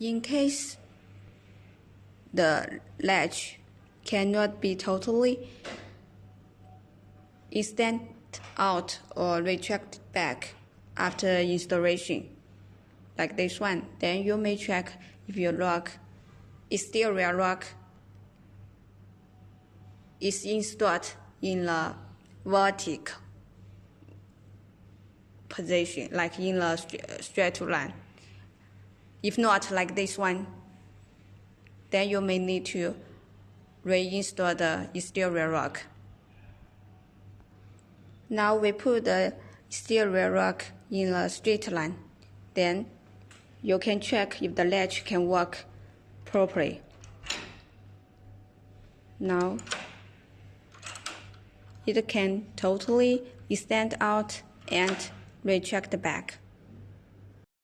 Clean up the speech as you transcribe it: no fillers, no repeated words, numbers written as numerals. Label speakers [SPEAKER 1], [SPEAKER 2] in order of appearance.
[SPEAKER 1] In case the latch cannot be totally extended out or retracted back after installation, like this one, then you may check if your lock, exterior lock, is installed in the vertical position, like in the straight line. If not, like this one, then you may need to reinstall the exterior lock. Now we put the exterior lock in a straight line. Then you can check if the latch can work properly. Now it can totally extend out and retract back.